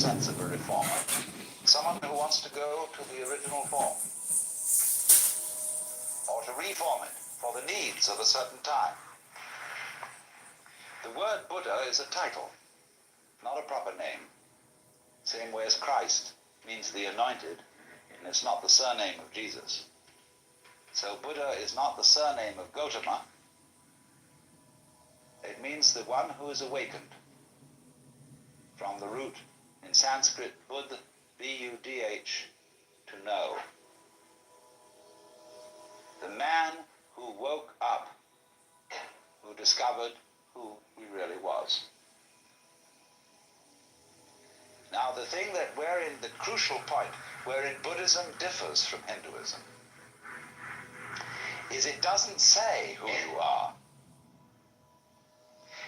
sense of a reformer. Someone who wants to go to the original form, or to reform it for the needs of a certain time. The word Buddha is a title, not a proper name. Same way as Christ means the anointed, and it's not the surname of Jesus. So Buddha is not the surname of Gautama. It means the one who is awakened, from the root in Sanskrit Budh, B-U-D-H, to know. The man who woke up, who discovered who he really was. Now the thing that wherein the crucial point, wherein Buddhism differs from Hinduism, is it doesn't say who you are.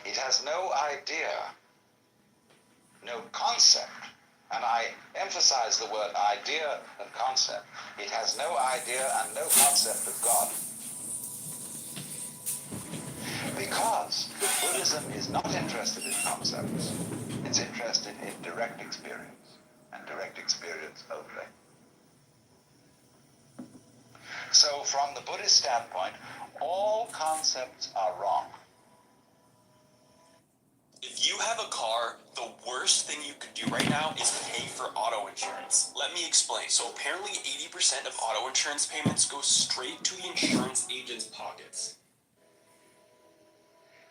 It has no idea, no concept, and I emphasize the word idea and concept. It has no idea and no concept of God. Because Buddhism is not interested in concepts. It's interested in direct experience, and direct experience only. So from the Buddhist standpoint, all concepts are wrong. If you have a car, the worst thing you could do right now is pay for auto insurance. Let me explain. So apparently 80% of auto insurance payments go straight to the insurance agent's pockets.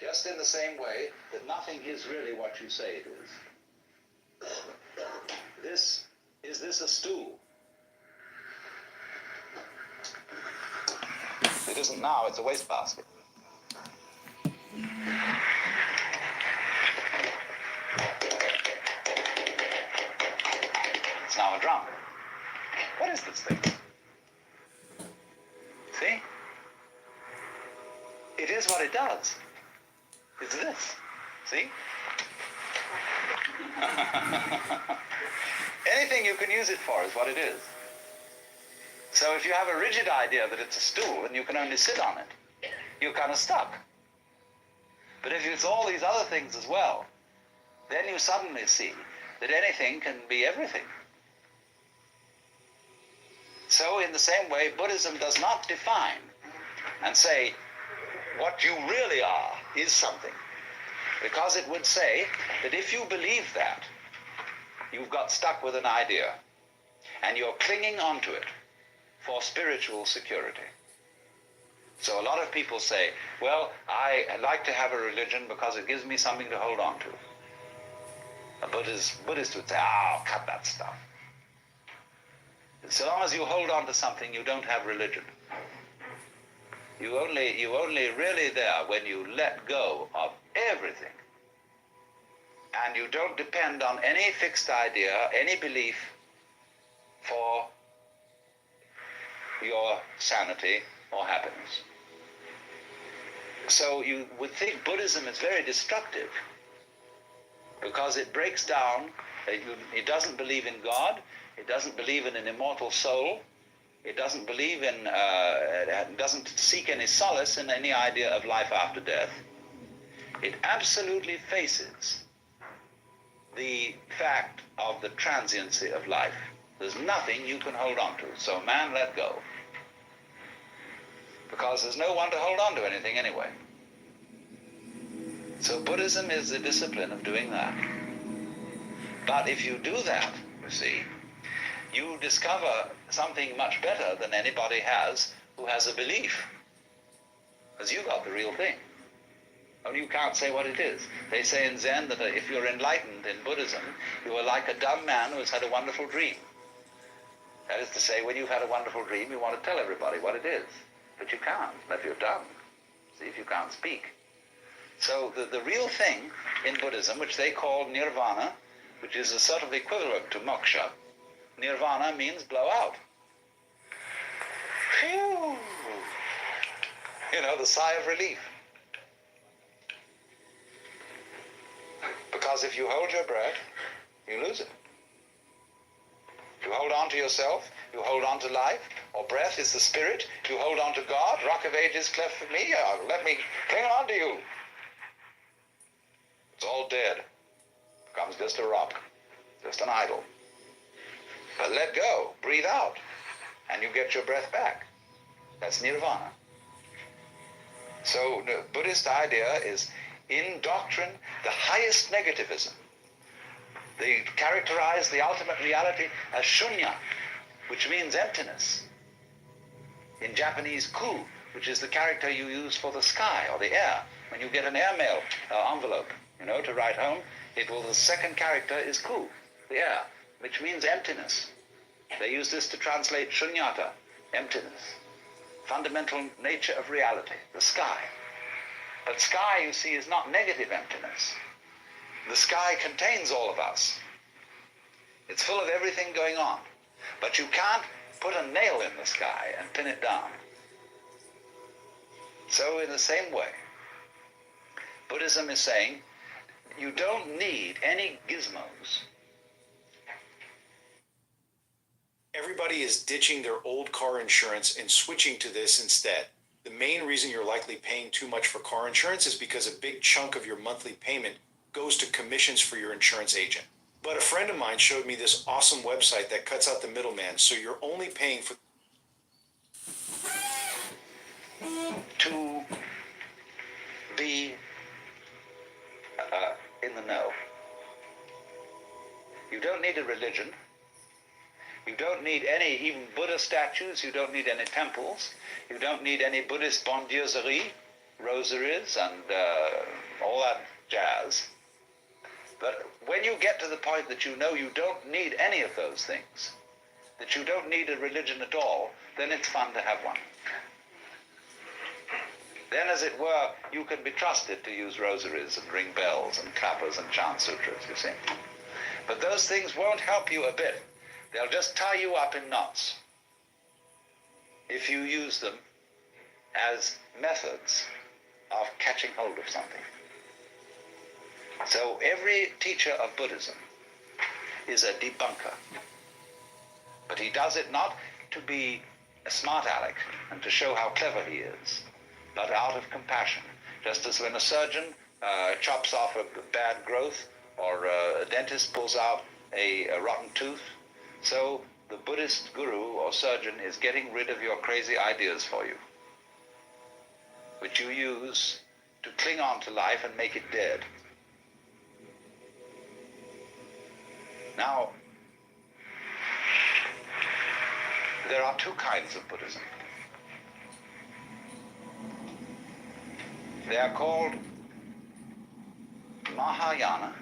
Just in the same way that nothing is really what you say it is. Is this a stool? It isn't now, it's a wastebasket. It's now a drum. What is this thing? See? It is what it does. It's this. See? Anything you can use it for is what it is. So if you have a rigid idea that it's a stool and you can only sit on it, you're kind of stuck. But if it's all these other things as well, then you suddenly see that anything can be everything. So in the same way, Buddhism does not define and say what you really are is something. Because it would say that if you believe that, you've got stuck with an idea and you're clinging onto it for spiritual security. So a lot of people say, well, I like to have a religion because it gives me something to hold on to. A Buddhist would say, oh, cut that stuff. So long as you hold on to something, you don't have religion. You only really there when you let go of everything. And you don't depend on any fixed idea, any belief for your sanity or happiness. So you would think Buddhism is very destructive because it breaks down, it doesn't believe in God, it doesn't believe in an immortal soul, it doesn't believe in, doesn't seek any solace in any idea of life after death. It absolutely faces the fact of the transiency of life. There's nothing you can hold on to. So man, let go. Because there's no one to hold on to anything anyway. So Buddhism is the discipline of doing that. But if you do that, you see, you discover something much better than anybody has who has a belief. Because you got the real thing. Only you can't say what it is. They say in Zen that if you're enlightened in Buddhism, you are like a dumb man who has had a wonderful dream. That is to say, when you've had a wonderful dream, you want to tell everybody what it is. But you can't, if you're dumb. See, if you can't speak. So the real thing in Buddhism, which they call nirvana, which is a sort of equivalent to moksha. Nirvana means blow out. Phew! You know, the sigh of relief. Because if you hold your breath, you lose it. You hold on to yourself, you hold on to life, or breath is the spirit, you hold on to God, rock of ages cleft for me, let me cling on to you. It's all dead. Becomes just a rock. just an idol. But let go, breathe out, and you get your breath back. That's nirvana. So the Buddhist idea is, in doctrine, the highest negativism. They characterize the ultimate reality as shunya, which means emptiness. In Japanese, ku, which is the character you use for the sky or the air. When you get an airmail envelope, to write home, the second character is ku, the air, which means emptiness. They use this to translate shunyata, emptiness, fundamental nature of reality, the sky. But sky, you see, is not negative emptiness. The sky contains all of us. It's full of everything going on. But you can't put a nail in the sky and pin it down. So in the same way, Buddhism is saying you don't need any gizmos. Everybody is ditching their old car insurance and switching to this instead. The main reason you're likely paying too much for car insurance is because a big chunk of your monthly payment goes to commissions for your insurance agent. But a friend of mine showed me this awesome website that cuts out the middleman, so you're only paying for... To be in the know. You don't need a religion. You don't need any, even Buddha statues. You don't need any temples. You don't need any Buddhist bondieuserie, rosaries, and all that jazz. But when you get to the point that you know you don't need any of those things, that you don't need a religion at all, then it's fun to have one. Then, as it were, you can be trusted to use rosaries and ring bells and clappers and chant sutras, you see. But those things won't help you a bit. They'll just tie you up in knots if you use them as methods of catching hold of something. So every teacher of Buddhism is a debunker. But he does it not to be a smart aleck and to show how clever he is, but out of compassion. Just as when a surgeon chops off a bad growth, or a dentist pulls out a rotten tooth, so the Buddhist guru or surgeon is getting rid of your crazy ideas for you, which you use to cling on to life and make it dead. Now, there are two kinds of Buddhism. They are called Mahayana.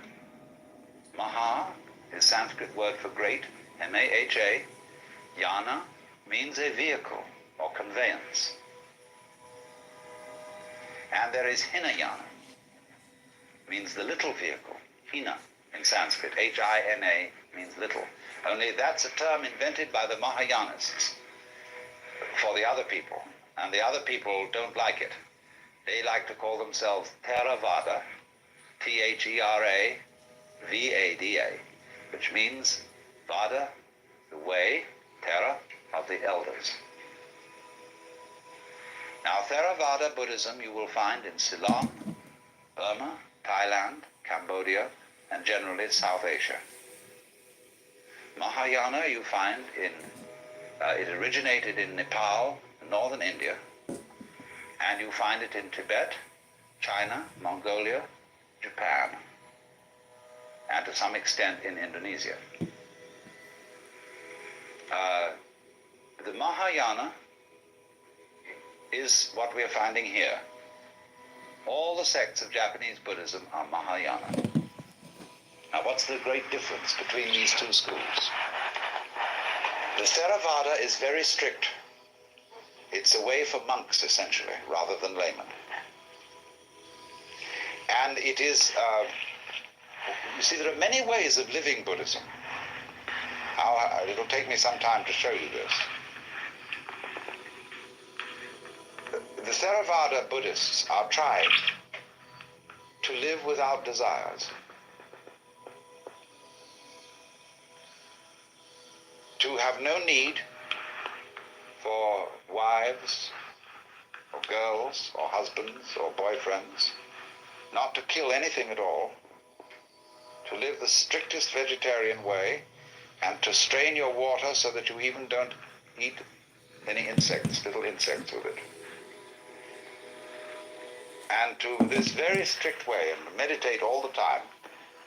Maha is Sanskrit word for great, M-A-H-A. Yana means a vehicle or conveyance. And there is Hinayana, means the little vehicle, Hina in Sanskrit, H-I-N-A means little. Only that's a term invented by the Mahayanists for the other people, and the other people don't like it. They like to call themselves Theravada, T-H-E-R-A-V-A-D-A, which means Vada, the way, Thera, of the elders. Now, Theravada Buddhism you will find in Ceylon, Burma, Thailand, Cambodia, and generally South Asia. Mahayana you find it originated in Nepal, northern India, and you find it in Tibet, China, Mongolia, Japan, and to some extent in Indonesia. The Mahayana is what we are finding here. All the sects of Japanese Buddhism are Mahayana. Now, what's the great difference between these two schools? The Theravada is very strict. It's a way for monks, essentially, rather than laymen. And it is, you see, there are many ways of living Buddhism. It'll take me some time to show you this. The Theravada Buddhists are trying to live without desires, to have no need for wives or girls or husbands or boyfriends, not to kill anything at all, to live the strictest vegetarian way, and to strain your water so that you even don't eat any insects, little insects with it. And to this very strict way, and meditate all the time,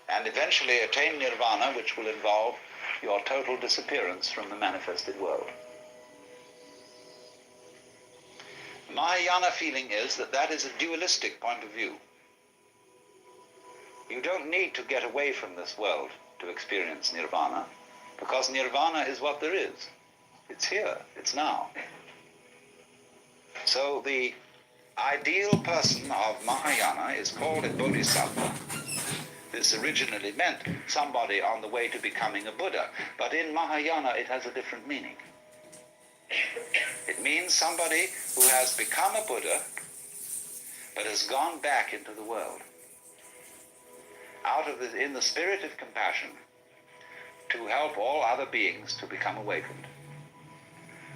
and eventually attain nirvana, which will involve your total disappearance from the manifested world. Mahayana feeling is that that is a dualistic point of view. You don't need to get away from this world to experience nirvana, because nirvana is what there is. It's here, it's now. So the ideal person of Mahayana is called a bodhisattva. This originally meant somebody on the way to becoming a Buddha, but in Mahayana it has a different meaning. It means somebody who has become a Buddha, but has gone back into the world. In the spirit of compassion, to help all other beings to become awakened.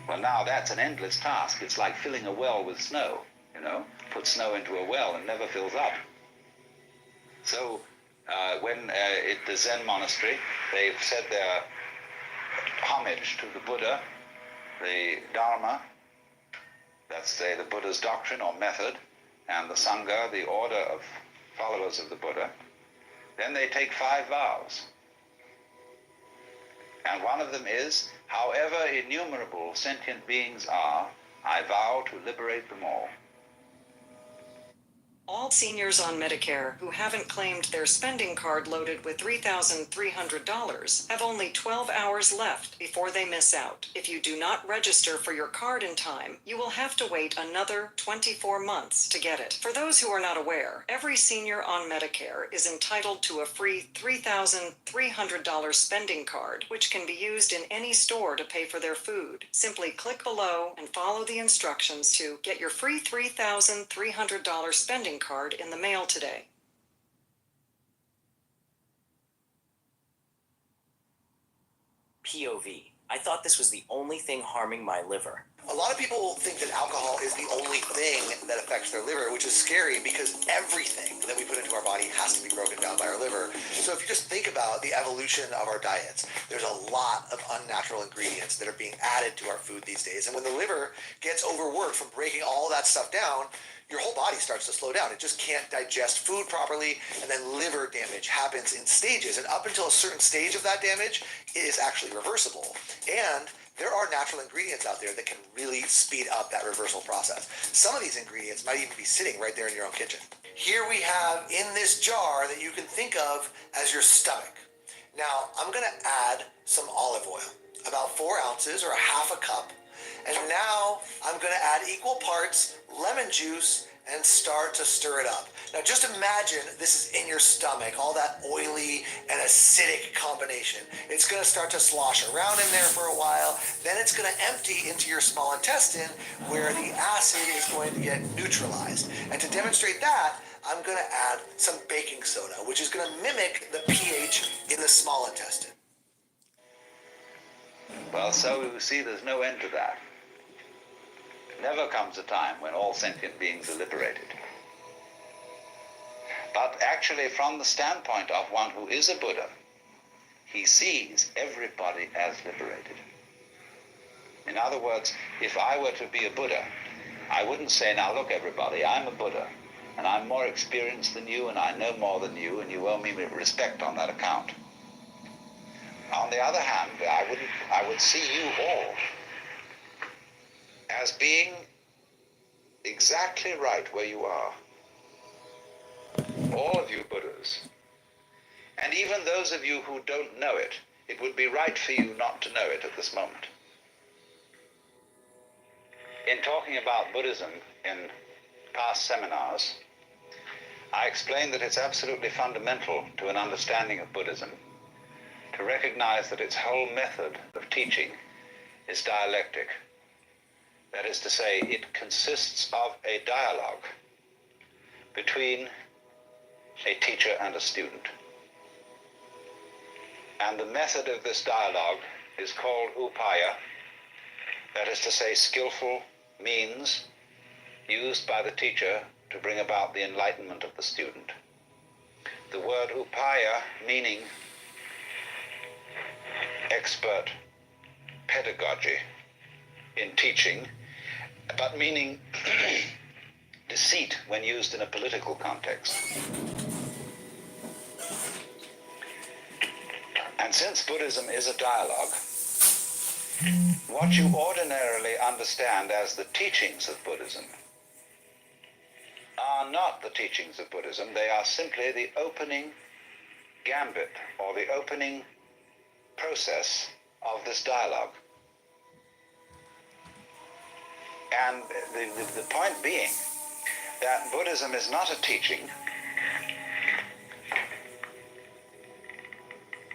Well, now that's an endless task. It's like filling a well with snow, Put snow into a well and never fills up. So when at the Zen monastery, they've said their homage to the Buddha, the Dharma, that's the Buddha's doctrine or method, and the Sangha, the order of followers of the Buddha, then they take 5 vows. And one of them is, however innumerable sentient beings are, I vow to liberate them all. All seniors on Medicare who haven't claimed their spending card loaded with $3,300 have only 12 hours left before they miss out. If you do not register for your card in time, you will have to wait another 24 months to get it. For those who are not aware, every senior on Medicare is entitled to a free $3,300 spending card, which can be used in any store to pay for their food. Simply click below and follow the instructions to get your free $3,300 spending card in the mail today. POV. I thought this was the only thing harming my liver. A lot of people think that alcohol is the only thing that affects their liver, which is scary because everything that we put into our body has to be broken down by our liver. So if you just think about the evolution of our diets, there's a lot of unnatural ingredients that are being added to our food these days. And when the liver gets overworked from breaking all that stuff down, your whole body starts to slow down. It just can't digest food properly, and then liver damage happens in stages. And up until a certain stage of that damage, it is actually reversible. And there are natural ingredients out there that can really speed up that reversal process. Some of these ingredients might even be sitting right there in your own kitchen. Here we have in this jar that you can think of as your stomach. Now, I'm gonna add some olive oil, about 4 ounces or a half a cup. And now I'm gonna add equal parts lemon juice and start to stir it up. Now just imagine this is in your stomach, all that oily and acidic combination. It's gonna start to slosh around in there for a while, then it's gonna empty into your small intestine where the acid is going to get neutralized. And to demonstrate that, I'm gonna add some baking soda, which is gonna mimic the pH in the small intestine. Well, so you see there's no end to that. Never comes a time when all sentient beings are liberated. But actually, from the standpoint of one who is a Buddha, he sees everybody as liberated. In other words, if I were to be a Buddha, I wouldn't say, now look everybody, I'm a Buddha, and I'm more experienced than you, and I know more than you, and you owe me respect on that account. On the other hand, I would see you all as being exactly right where you are. All of you Buddhas. And even those of you who don't know it, it would be right for you not to know it at this moment. In talking about Buddhism in past seminars, I explained that it's absolutely fundamental to an understanding of Buddhism to recognize that its whole method of teaching is dialectic. That is to say, it consists of a dialogue between a teacher and a student. And the method of this dialogue is called upaya, that is to say, skillful means used by the teacher to bring about the enlightenment of the student. the word upaya meaning expert pedagogy in teaching, but meaning deceit when used in a political context. And since Buddhism is a dialogue, what you ordinarily understand as the teachings of Buddhism are not the teachings of Buddhism. They are simply the opening gambit or the opening process of this dialogue. And the point being that Buddhism is not a teaching.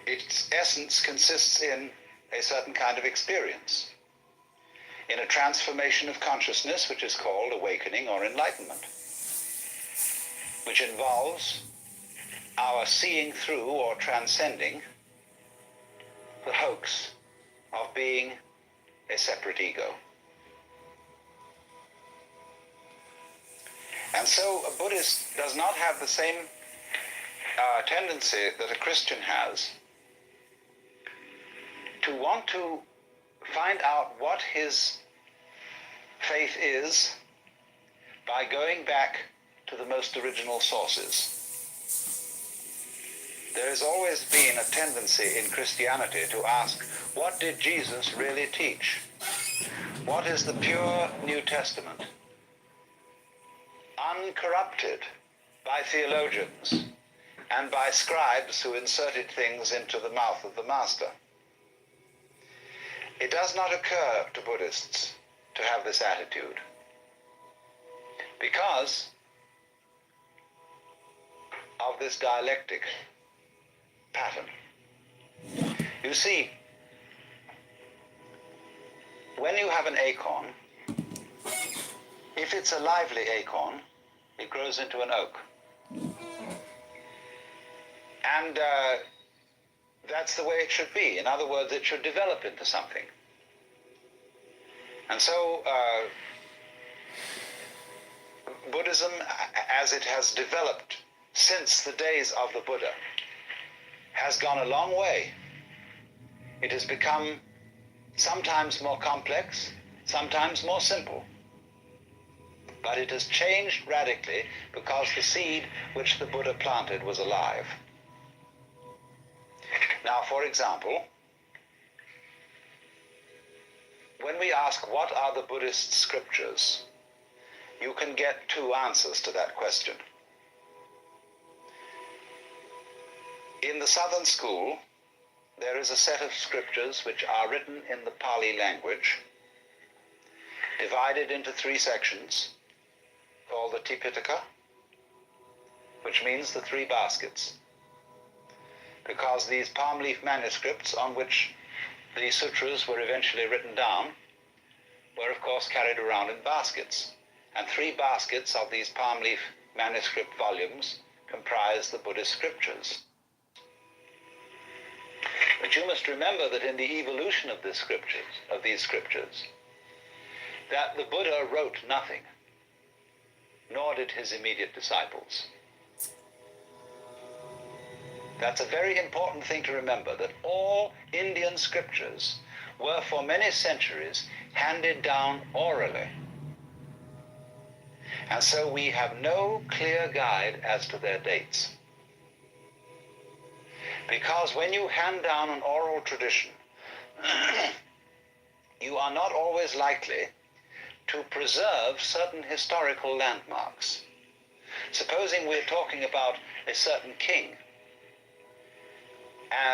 Its essence consists in a certain kind of experience, in a transformation of consciousness which is called awakening or enlightenment, which involves our seeing through or transcending the hoax of being a separate ego. And so a Buddhist does not have the same tendency that a Christian has to want to find out what his faith is by going back to the most original sources. There has always been a tendency in Christianity to ask, what did Jesus really teach? What is the pure New Testament, uncorrupted by theologians and by scribes who inserted things into the mouth of the master? It does not occur to Buddhists to have this attitude because of this dialectic pattern. You see, when you have an acorn, if it's a lively acorn, it grows into an oak. And that's the way it should be. In other words, it should develop into something. And so Buddhism, as it has developed since the days of the Buddha, has gone a long way. It has become sometimes more complex, sometimes more simple. But it has changed radically because the seed which the Buddha planted was alive. Now, for example, when we ask what are the Buddhist scriptures, you can get two answers to that question. In the Southern School, there is a set of scriptures which are written in the Pali language, divided into three sections, called the Tipitaka, which means the three baskets, because these palm leaf manuscripts on which the sutras were eventually written down were of course carried around in baskets, and three baskets of these palm leaf manuscript volumes comprise the Buddhist scriptures. But you must remember that in the evolution of these scriptures, that the Buddha wrote nothing, nor did his immediate disciples. That's a very important thing to remember, that all Indian scriptures were for many centuries handed down orally. And so we have no clear guide as to their dates. Because when you hand down an oral tradition, you are not always likely to preserve certain historical landmarks. Supposing we're talking about a certain king,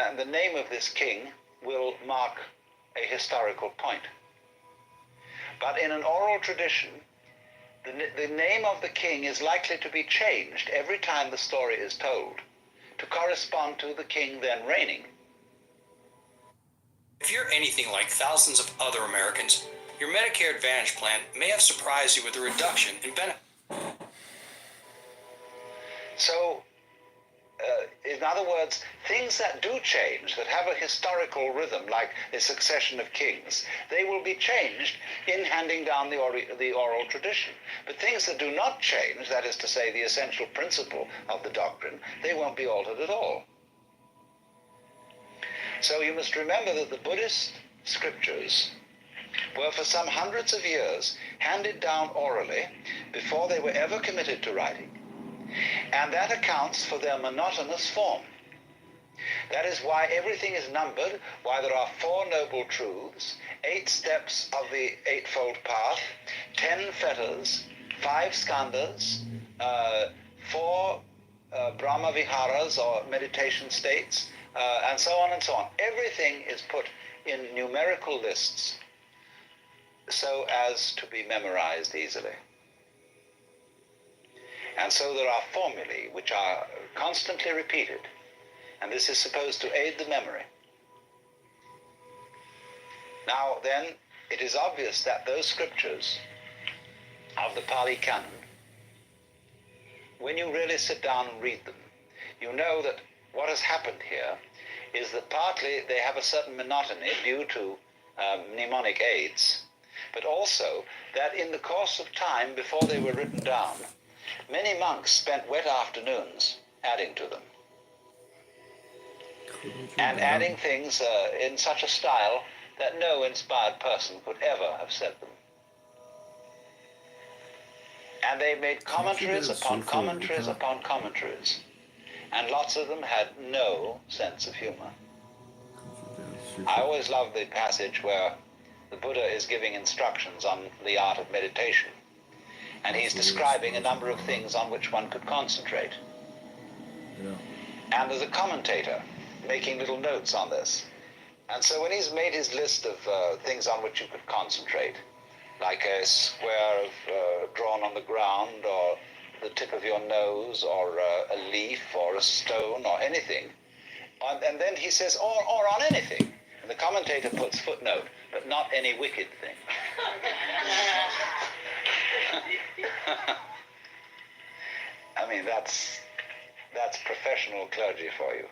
and the name of this king will mark a historical point. But in an oral tradition, the name of the king is likely to be changed every time the story is told to correspond to the king then reigning. If you're anything like thousands of other Americans, your Medicare Advantage plan may have surprised you with a reduction in benefits. So In other words, things that do change, that have a historical rhythm, like the succession of kings, they will be changed in handing down the oral tradition. But things that do not change, that is to say, the essential principle of the doctrine, they won't be altered at all. So you must remember that the Buddhist scriptures were for some hundreds of years handed down orally before they were ever committed to writing. And that accounts for their monotonous form. That is why everything is numbered, why there are 4 noble truths, 8 steps of the Eightfold Path, 10 fetters, 5 skandhas, 4 Brahma Viharas or meditation states, and so on and so on. Everything is put in numerical lists so as to be memorized easily. And so there are formulae which are constantly repeated, and this is supposed to aid the memory. Now then, it is obvious that those scriptures of the Pali Canon, when you really sit down and read them, you know that what has happened here is that partly they have a certain monotony due to mnemonic aids, but also that in the course of time before they were written down, many monks spent wet afternoons adding to them. And adding things in such a style that no inspired person could ever have said them. And they made commentaries upon commentaries upon commentaries. And lots of them had no sense of humor. I always love the passage where the Buddha is giving instructions on the art of meditation. And he's describing a number of things on which one could concentrate. And there's a commentator making little notes on this. And so when he's made his list of things on which you could concentrate, like a square drawn on the ground, or the tip of your nose, or a leaf, or a stone, or anything, and then he says, or on anything. And the commentator puts footnote, but not any wicked thing. I mean, that's professional clergy for you,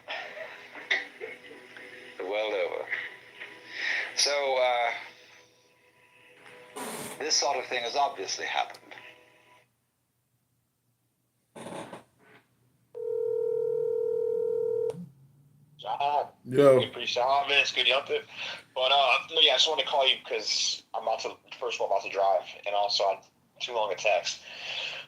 the world over. So this sort of thing has obviously happened. John, Yo. appreciate it, man. It's good up there. But yeah, I just wanted to call you because I'm first of all, about to drive, and also I'm too long a text.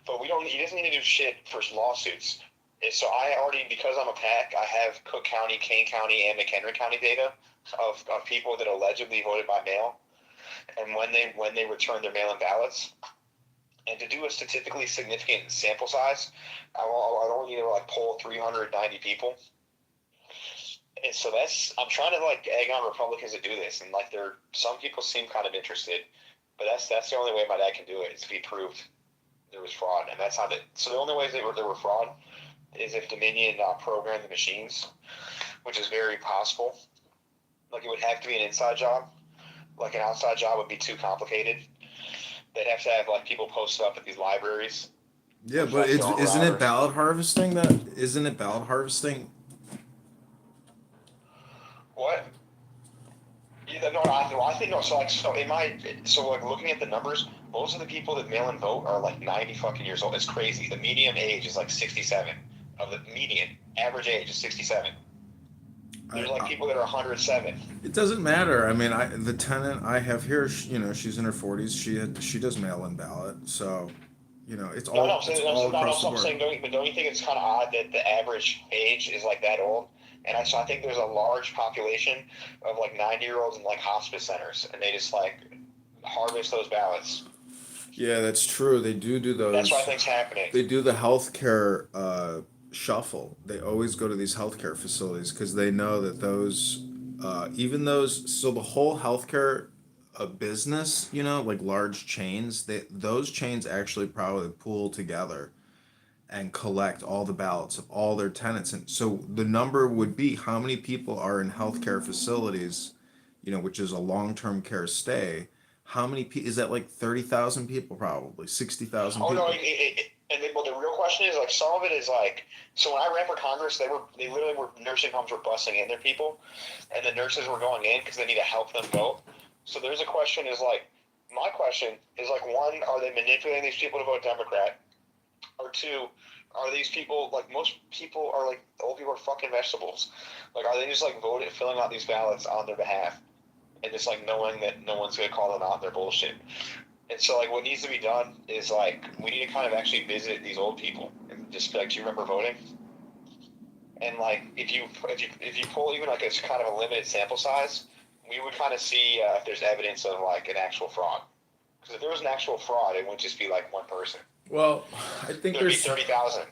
But he doesn't need to do shit for lawsuits. And so I already, because I'm a PAC, I have Cook County, Kane County, and McHenry County data of people that allegedly voted by mail, and when they returned their mail-in ballots. And to do a statistically significant sample size, I don't need to poll 390 people. And so I'm trying to egg on Republicans to do this, and some people seem kind of interested, but that's the only way my dad can do it, is if he proved there was fraud, and that's how so the only ways there were fraud is if Dominion programmed the machines, which is very possible. It would have to be an inside job. An outside job would be too complicated. They'd have to have people posted up at these libraries. Yeah, but isn't it ballot harvesting? What? Yeah, no, I think no. So looking at the numbers, most of the people that mail in vote are 90 fucking years old. It's crazy. The median age is 67. Of the median average age is 67. There's people that are 107. It doesn't matter. I mean, the tenant I have here, she's in her 40s. She does mail-in ballot, so it's all across the board. But don't you think it's kind of odd that the average age is that old? And I think there's a large population of 90-year-olds in hospice centers, and they just harvest those ballots. Yeah, that's true. They do those. That's what I think's happening. They do the healthcare shuffle. They always go to these healthcare facilities because they know that those, so the whole healthcare business, large chains, those chains actually probably pool together and collect all the ballots of all their tenants. And so the number would be how many people are in healthcare facilities, which is a long-term care stay. How many people, is that 30,000 people probably, 60,000 people? Oh, no, the real question is like some of it is like so when I ran for Congress, they literally were nursing homes were busting in their people, and the nurses were going in because they need to help them vote. So there's a question is like my question is like one, are they manipulating these people to vote Democrat, or two, are these people like most people are like old people are fucking vegetables, like are they just like voting filling out these ballots on their behalf, and just like knowing that no one's gonna call them out on their bullshit. And so, like, what needs to be done is, like, we need to kind of actually visit these old people and just be like, do you remember voting? And, like, if you pull even, like, it's kind of a limited sample size, we would kind of see if there's evidence of, like, an actual fraud. Because if there was an actual fraud, it wouldn't just be, like, one person. Well, I think There'd be there's 30,000.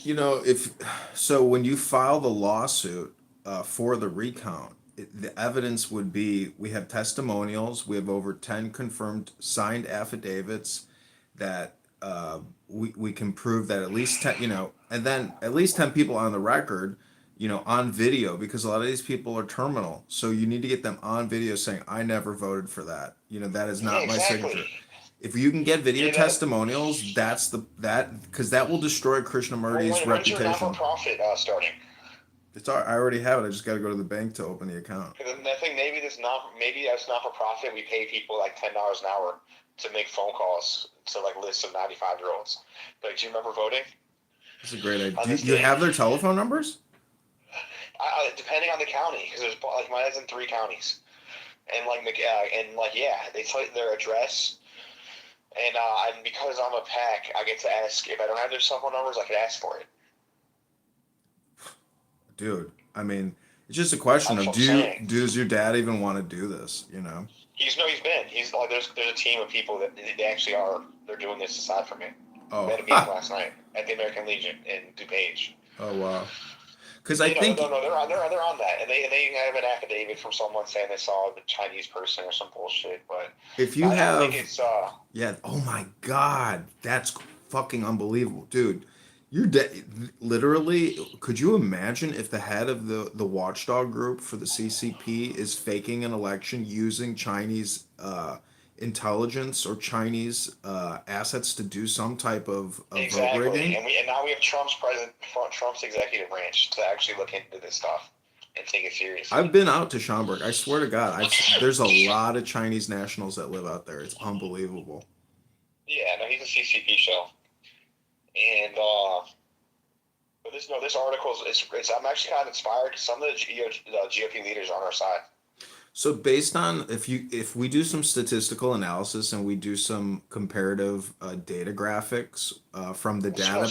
You know, if so, when you file the lawsuit for the recount, the evidence would be we have testimonials, we have over 10 confirmed signed affidavits that we can prove that at least 10, and then at least 10 people on the record, on video, because a lot of these people are terminal. So you need to get them on video saying, I never voted for that. That is not Yeah, my exactly. signature. If you can get video Yeah, testimonials, because that will destroy Krishnamurti's When's your reputation. not-for-profit starting? I already have it. I just got to go to the bank to open the account. Because I think maybe that's not-for-profit. We pay people like $10 an hour to make phone calls to like lists of 95-year-olds. But do you remember voting? That's a great idea. On Do you, this you day? have their telephone numbers? Depending on the county, because there's like mine's in 3 counties, and they tell you their address. And because I'm a PAC, I get to ask if I don't have their cell phone numbers. I could ask for it. Dude, I mean, it's just a question That's of what I'm saying. does your dad even want to do this? He's been. He's like there's a team of people that they actually are. They're doing this aside from me. Oh, We had a meeting last night at the American Legion in DuPage. oh wow. Because I think they're on that, and they have an affidavit from someone saying they saw the Chinese person or some bullshit. But if you I don't have, think it's yeah. Oh my God, that's fucking unbelievable, dude. You're literally. Could you imagine if the head of the watchdog group for the CCP is faking an election using Chinese intelligence or Chinese assets to do some type of vote exactly, rigging? and now we have Trump's executive branch to actually look into this stuff and take it seriously. I've been out to Schaumburg. I swear to God, there's a lot of Chinese nationals that live out there. It's unbelievable. Yeah, no, he's a CCP show, and but this article is I'm actually kind of inspired because some of the GOP leaders are on our side. So based on if we do some statistical analysis and we do some comparative data graphics from the Let's do data, a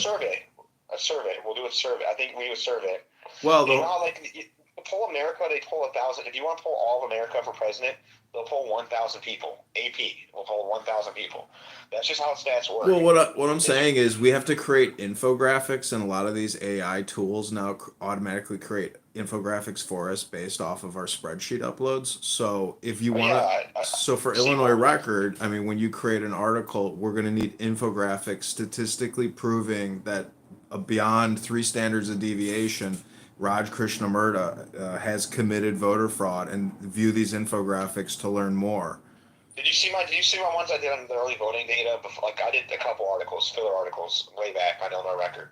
survey. We'll do a survey. I think we do a survey. well, You know how, like, poll America, they poll 1,000. If you want to poll all of America for president, they'll poll 1,000 people. AP will poll 1,000 people. That's just how stats work. well, what I'm saying is we have to create infographics, and a lot of these AI tools now automatically create infographics for us based off of our spreadsheet uploads. So if you want to, so for Illinois Record, I mean, when you create an article, we're going to need infographics statistically proving that beyond 3 standards of deviation, Raj Krishnamurti has committed voter fraud, and view these infographics to learn more. Did you see my ones I did on the early voting data? Before, like I did a couple articles, filler articles, way back on Illinois Record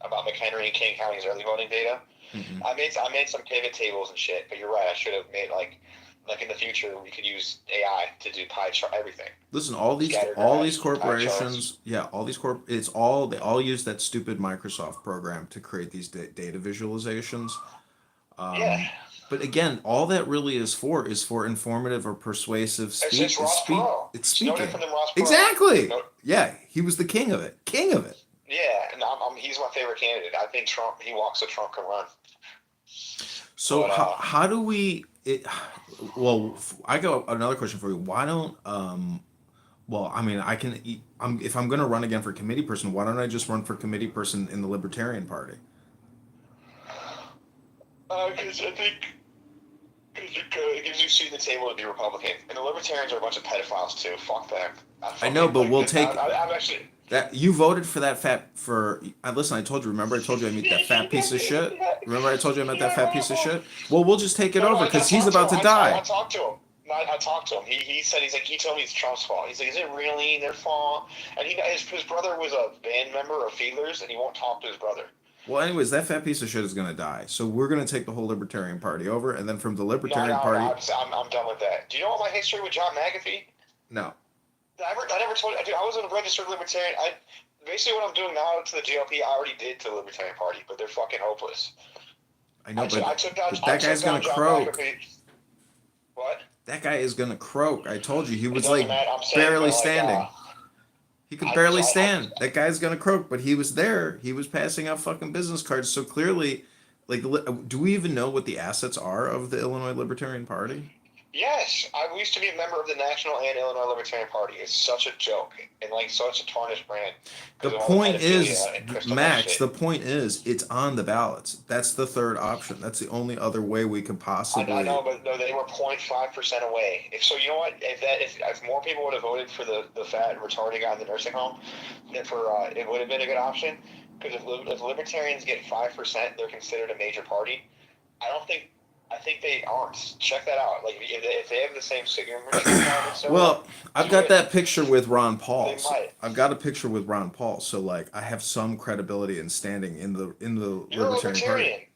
about McHenry and King County's early voting data. Mm-hmm. I made some pivot tables and shit. But you're right. I should have made like in the future we could use AI to do pie chart everything. Listen, all these corporations, yeah, they all use that stupid Microsoft program to create these data visualizations. Yeah. But again, all that really is for informative or persuasive It's Ross Perot. It's It's no speaking. different than Ross Perot. Exactly. No- Yeah, he was the king of it. Yeah, and he's my favorite candidate. I think he walks so Trump can run. So But, how do we? Well, I got another question for you. Why don't? Well, I mean, if I'm going to run again for committee person, why don't I just run for committee person in the Libertarian Party? Because I think it gives you a seat at the table to be Republican, and the Libertarians are a bunch of pedophiles too. Fuck them. I know, but we'll take I'm actually. that. You voted for that fat for. Listen, I told you. Remember, I told you I meet that fat piece of shit. Remember, I told you I met that fat piece of shit. Well, we'll just take it over because he's about to I die. want to talk to him. No, I talked to him. He said he told me it's Trump's fault. He's like, is it really their fault? And his brother was a band member of Fiedler's, and he won't talk to his brother. Well, anyways, that fat piece of shit is gonna die. So we're gonna take the whole Libertarian Party over, and then from the No, Libertarian no, Party, I'm done with that. Do you know what my history with John McAfee? no. I never told you. Dude, I was a registered Libertarian. Basically what I'm doing now to the GOP, I already did to the Libertarian Party, but they're fucking hopeless. I know, I took down, but that guy's down gonna John croak. McAfee. What? That guy is gonna croak. I told you, he was doesn't like matter. I'm saying, barely but, like, standing. He could barely stand. That guy's gonna croak, but he was there. He was passing out fucking business cards. So clearly, like, do we even know what the assets are of the Illinois Libertarian Party? Yes, I used to be a member of the National and Illinois Libertarian Party. It's such a joke and like such a tarnished brand. The 'Cause of all point is, pedophilia and crystal Max, shit. the point is, it's on the ballots. That's the third option. That's the only other way we could possibly. I know, but no, they were 0.5% away. So you know what? If more people would have voted for the fat retarded guy in the nursing home, then it would have been a good option. Because if libertarians get 5%, they're considered a major party. I think they aren't. Check that out. Like if they have the same signature. Well, I've got that picture with Ron Paul. They might. I've got a picture with Ron Paul, so like I have some credibility and standing in the You're a Libertarian libertarian. Party.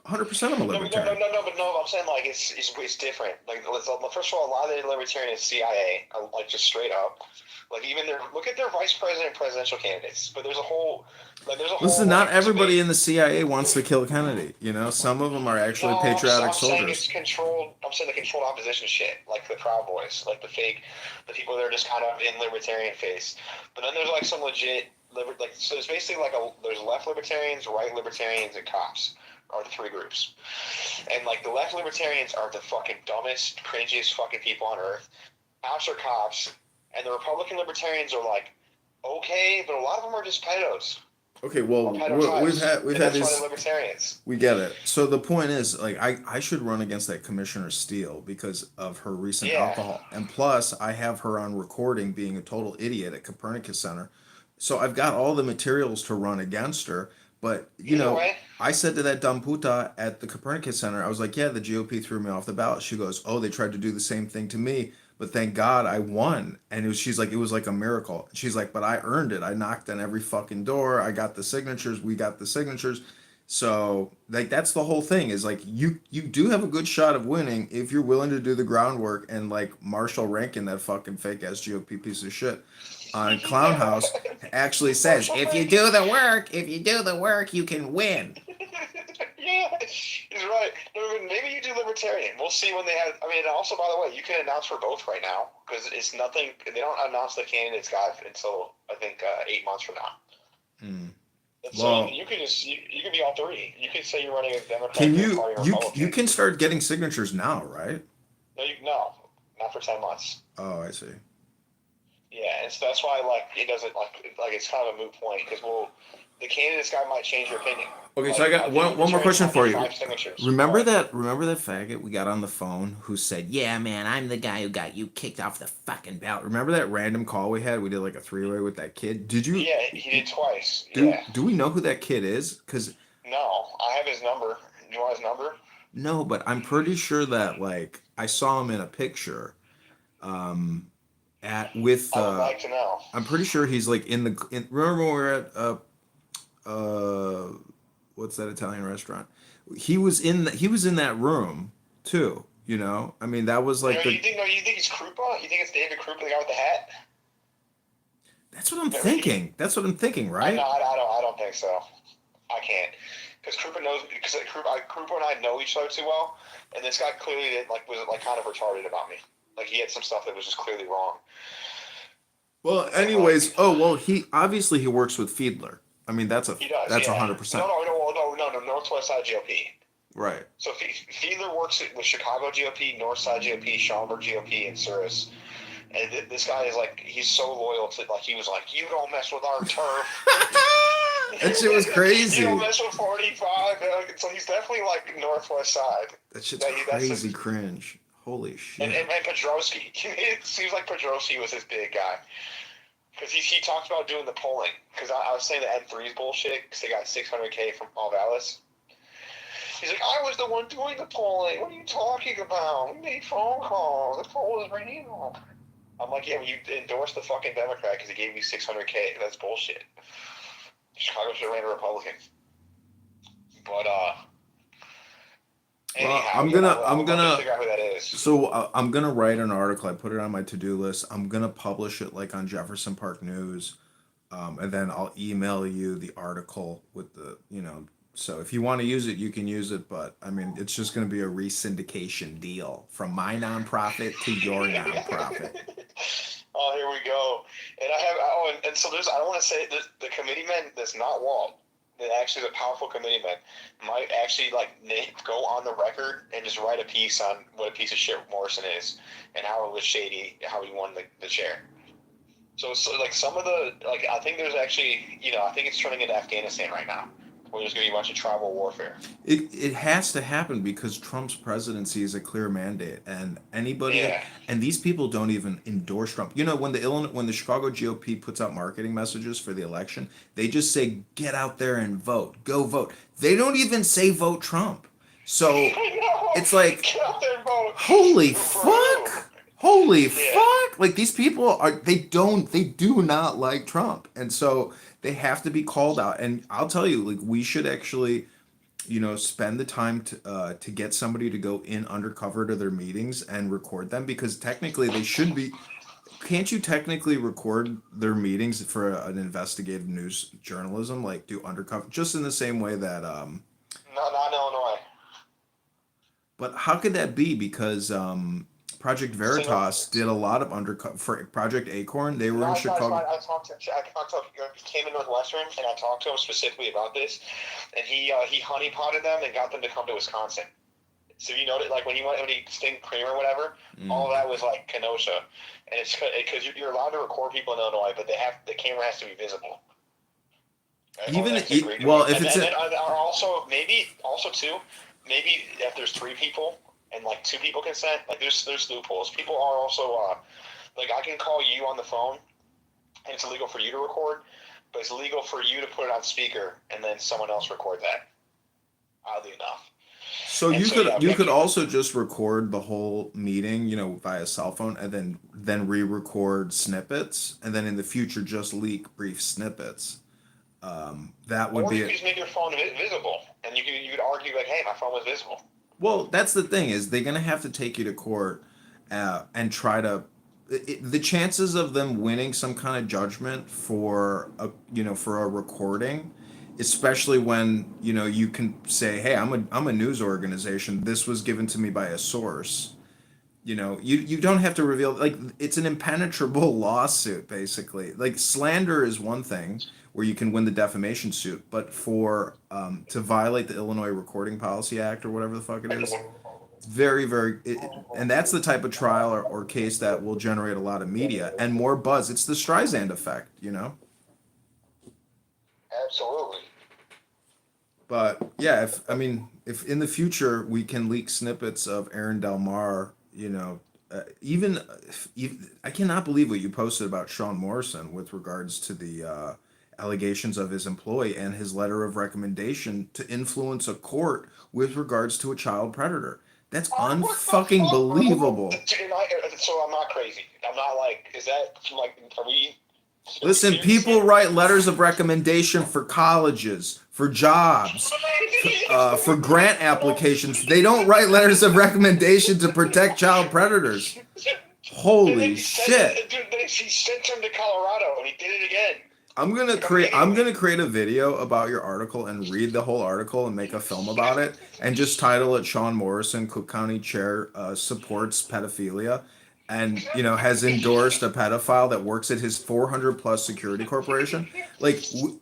100% I'm a libertarian. No, I'm saying like it's different. Like first of all, a lot of the libertarians CIA, like just straight up. Like even look at their vice president, presidential candidates. But there's a whole Listen, not everybody in the CIA wants to kill Kennedy. You know, some of them are actually patriotic I'm saying soldiers. it's controlled. I'm saying the controlled opposition shit, like the Proud Boys, like the people that are just kind of in libertarian face. But then there's like some legit so there's basically there's left libertarians, right libertarians, and cops are the three groups. And like the left libertarians are the fucking dumbest, cringiest fucking people on earth. Cops are cops, and the Republican libertarians are like okay, but a lot of them are just pedos. Okay, well, we've had that's these. why they're libertarians. We get it. So the point is, like, I should run against that Commissioner Steele because of her recent alcohol, and plus I have her on recording being a total idiot at Copernicus Center. So I've got all the materials to run against her. But you know, I said to that dumb puta at the Copernicus Center, I was like, yeah, the GOP threw me off the ballot. She goes, oh, they tried to do the same thing to me. But thank God I won. And she's like, it was like a miracle. She's like, but I earned it. I knocked on every fucking door. I got the signatures. We got the signatures. So like, that's the whole thing is like, you do have a good shot of winning if you're willing to do the groundwork. And like Marshall Rankin, that fucking fake ass GOP piece of shit on Clown House actually says, if you do the work, you can win. Yeah, he's right. Maybe you do libertarian. We'll see when they have. I mean, also by the way, you can announce for both right now because it's nothing. They don't announce the candidates guy until I think 8 months from now. So you could you could be all three. You could say you're running a Democrat. Can you can start getting signatures now, right? No, not for 10 months. Oh, I see. Yeah, and so that's why like it doesn't like it's kind of a moot point because the candidates guy might change your opinion. Okay, like, so I got one more question for you. Remember that? Remember that faggot we got on the phone who said, "Yeah, man, I'm the guy who got you kicked off the fucking ballot." Remember that random call we had? We did like a three-way with that kid. Did you? Yeah, he did twice. Do we know who that kid is? Because no, I have his number. You want his number? No, but I'm pretty sure that like I saw him in a picture. I would like to know. I'm pretty sure he's like remember when we were at what's that Italian restaurant? He was in that room too. You know, I mean that was like you think it's Krupa? You think it's David Krupa, the guy with the hat? That's what I'm thinking. That's what I'm thinking, right? No, I don't think so. I can't because Krupa and I know each other too well, and this guy clearly was kind of retarded about me. Like he had some stuff that was just clearly wrong. Well, anyways, he obviously works with Fiedler. I mean, that's 100%. No, Northwest Side GOP. Right. So Fiedler works with Chicago GOP, North Side GOP, Schaumburg GOP, and Souris. And this guy is like, he's so loyal to, like, he was like, you don't mess with our turf. That shit was crazy. You don't mess with 45. So he's definitely like Northwest Side. That shit's crazy cringe. Holy shit. And Pedrowski. It seems like Pedrowski was his big guy. Because he talked about doing the polling. Because I was saying the N3's bullshit. Because they got $600K from Paul Vallis. He's like, I was the one doing the polling. What are you talking about? We made phone calls. The poll was real. I'm like, yeah, well, you endorsed the fucking Democrat because he gave you $600K. That's bullshit. Chicago should have ran a Republican. But anyhow, I'm gonna figure out who that is. So I'm gonna write an article. I put it on my to-do list. I'm gonna publish it like on Jefferson Park News, and then I'll email you the article with the, So if you want to use it, you can use it. But I mean, it's just gonna be a re-syndication deal from my nonprofit to your nonprofit. Oh, here we go. And I have and so there's, I don't want to say the committeeman that's not Walt, that actually is a powerful committeeman, might actually go on the record and just write a piece on what a piece of shit Morrison is and how it was shady, how he won the chair. So some of the I think there's actually I think it's turning into Afghanistan right now, where there's going to be a bunch of tribal warfare. It has to happen because Trump's presidency is a clear mandate, and and these people don't even endorse Trump. When the Chicago GOP puts out marketing messages for the election, they just say, get out there and vote, go vote. They don't even say vote Trump. So it's like, get out there and vote. Holy fuck. Holy fuck! Like, these people they do not like Trump, and so they have to be called out. And I'll tell you, we should actually, spend the time to get somebody to go in undercover to their meetings and record them, because technically they should be. Can't you technically record their meetings for an investigative news journalism, do undercover, just in the same way that No, not in Illinois. But how could that be? Because Project Veritas did a lot of undercover for Project Acorn. They were in Chicago. I talked to him. He came in Northwestern, and I talked to him specifically about this. And he honeypotted them and got them to come to Wisconsin. So you noted, when he sting Cream or whatever, all of that was Kenosha. And it's because you're allowed to record people in Illinois, but the camera has to be visible. Right? Maybe if there's 3 people and 2 people consent, there's loopholes. People are also I can call you on the phone, and it's illegal for you to record, but it's legal for you to put it on speaker and then someone else record that. Oddly enough. So you could also just record the whole meeting, via cell phone, and then re-record snippets, and then in the future just leak brief snippets. That would be. Or you could just make your phone visible, and you could argue hey, my phone was visible. Well, that's the thing, is they're gonna have to take you to court, and try to. The chances of them winning some kind of judgment for a recording, especially when you can say, hey, I'm a news organization. This was given to me by a source. You don't have to reveal, it's an impenetrable lawsuit, basically. Slander is one thing where you can win the defamation suit, but for to violate the Illinois Recording Policy Act or whatever the fuck it is, very, very, and that's the type of trial or case that will generate a lot of media and more buzz. It's the Streisand effect, Absolutely. But yeah, if in the future we can leak snippets of Aaron Del Mar, even I cannot believe what you posted about Sean Morrison with regards to the allegations of his employee and his letter of recommendation to influence a court with regards to a child predator. That's unfucking believable. So I'm not crazy. I'm not is that are we? Listen, people write letters of recommendation for colleges, for jobs, for grant applications. They don't write letters of recommendation to protect child predators. Holy shit. Dude, he sent him to Colorado, and he did it again. I'm gonna create a video about your article and read the whole article and make a film about it and just title it Sean Morrison, Cook County Chair, supports pedophilia, and has endorsed a pedophile that works at his 400+ security corporation.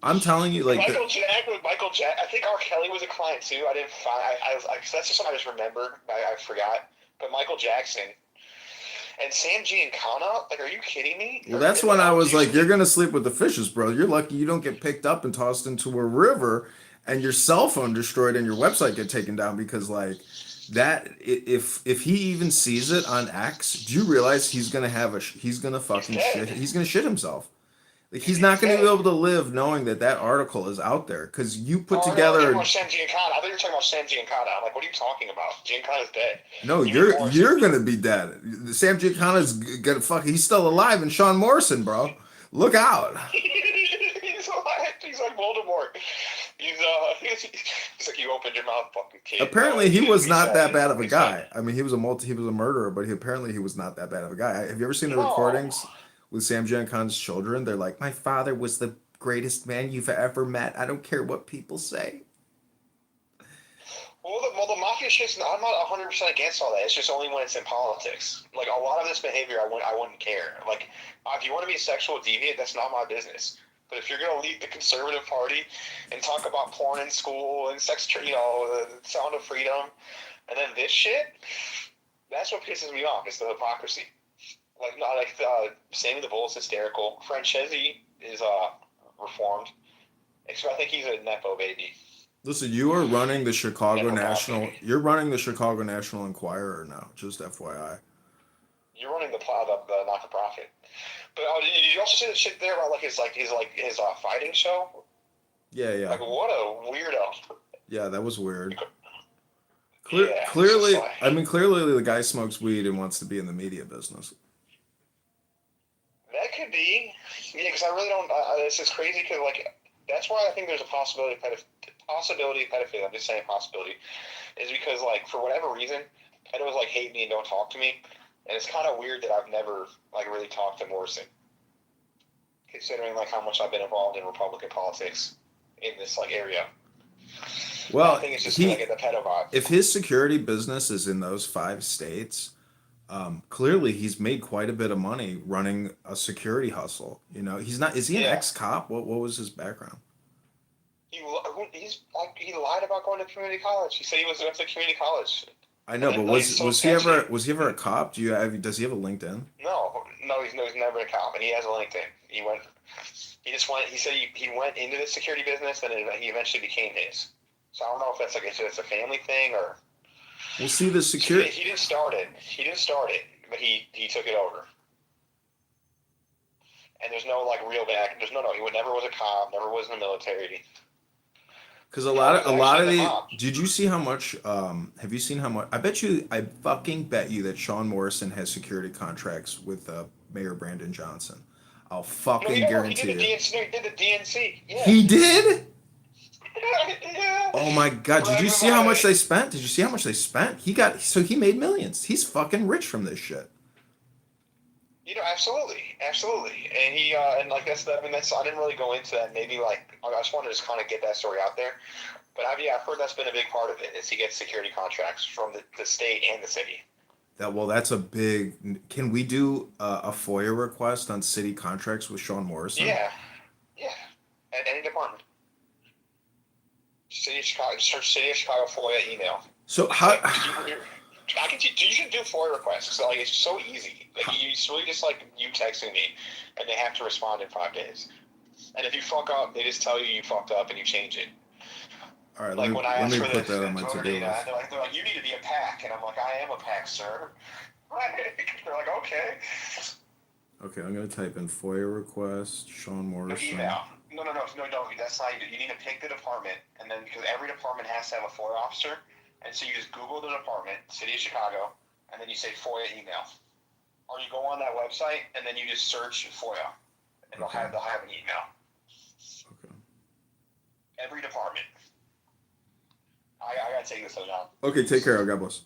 I'm telling you, Michael Jack. I think R. Kelly was a client too. I didn't find. That's just something I just remembered. I forgot. But Michael Jackson. And Sam Giancana, are you kidding me? Well, that's when I was you're gonna sleep with the fishes, bro. You're lucky you don't get picked up and tossed into a river, and your cell phone destroyed and your website get taken down because that. If he even sees it on X, do you realize he's gonna fucking shit? He's gonna shit himself. Like, he's not going to be able to live knowing that that article is out there because you put No, together. I'm talking about Sam Giancana. I thought you were talking about Sam Giancana. I'm like, what are you talking about? Giancana's dead. No, Even you're Morrison- going to be dead. Sam Giancana's gonna he's still alive, and Sean Morrison, bro, look out. He's alive. He's like Voldemort. He's like, you opened your mouth, fucking kid. Apparently, No, he was he not said- that bad of a he guy. said- I mean, he was a murderer, but apparently he was not that bad of a guy. Have you ever seen the No. recordings with Sam Giancana's children? They're like, my father was the greatest man you've ever met. I don't care what people say. Well, the mafia shit's. I'm not 100% against all that. It's just only when it's in politics. Like a lot of this behavior, I wouldn't care. Like, if you want to be a sexual deviant, that's not my business. But if you're gonna lead the conservative party and talk about porn in school and sex, the sound of freedom, and then this shit, that's what pisses me off. It's the hypocrisy. Like, not like Sammy the Bull's hysterical. Francesi is reformed. Except I think he's a nepo baby. Listen, you are running the Chicago Yeah, no National. problem. You're running the Chicago National Enquirer now. Just FYI. You're running the not for profit. But did you also see the shit there about his fighting show? Yeah, yeah, Like, what a weirdo. yeah. That was weird. Yeah, it's Clearly, just like- I mean, clearly the guy smokes weed and wants to be in the media business. That could be. Yeah, because I really don't. This is crazy because that's why I think there's a possibility of pedophilia. I'm just saying possibility, is because for whatever reason, pedos hate me and don't talk to me, and it's kind of weird that I've never really talked to Morrison, considering how much I've been involved in Republican politics in this area. Well, I think it's just the pedo vibe. if his security business is in those 5 states, clearly he's made quite a bit of money running a security hustle. He's not. Is he an Yeah. ex-cop? What was his background? He lied about going to community college. He said he went to community college. I know, but No, he's so was he ever sketchy. a cop? Does he have a LinkedIn? No, he's never a cop, and he has a LinkedIn. He just went. He said he went into the security business, and he eventually became his. So I don't know if that's if it's a family thing or. We'll see the security. He didn't start it. But he took it over. And there's no real back. He never was a cop. Never was in the military. Because a lot of actually the. the mob. Did you see how much? Have you seen how much? I fucking bet you that Sean Morrison has security contracts with Mayor Brandon Johnson. I'll fucking He guarantee did the it. DNC. No, he did the DNC. Yeah. He did? Yeah. Oh my god! Did you see how much they spent? Did you see how much they spent? He made millions. He's fucking rich from this shit. Absolutely, and he that's I didn't really go into that. Maybe I just wanted to just kind of get that story out there. But I've heard that's been a big part of it is he gets security contracts from the state and the city. That's a big. Can we do a FOIA request on city contracts with Sean Morrison? Yeah, at any department. City of Chicago, search City of Chicago FOIA email. So how? You should do FOIA requests. So, it's so easy. It's really just you texting me, and they have to respond in 5 days. And if you fuck up, they just tell you fucked up and you change it. All right, When I let asked me for put the that on my voter to-do data, list. they're like, you need to be a PAC, and I'm like, I am a PAC, sir. They're like, okay. Okay, I'm gonna type in FOIA request Sean No, Morrison. email. No. That's not you. You need to pick the department, and then because every department has to have a FOIA officer, and so you just Google the department, City of Chicago, and then you say FOIA email, or you go on that website and then you just search FOIA, and they'll have an email. Okay. Every department. I gotta take this now. Okay, take care. God bless.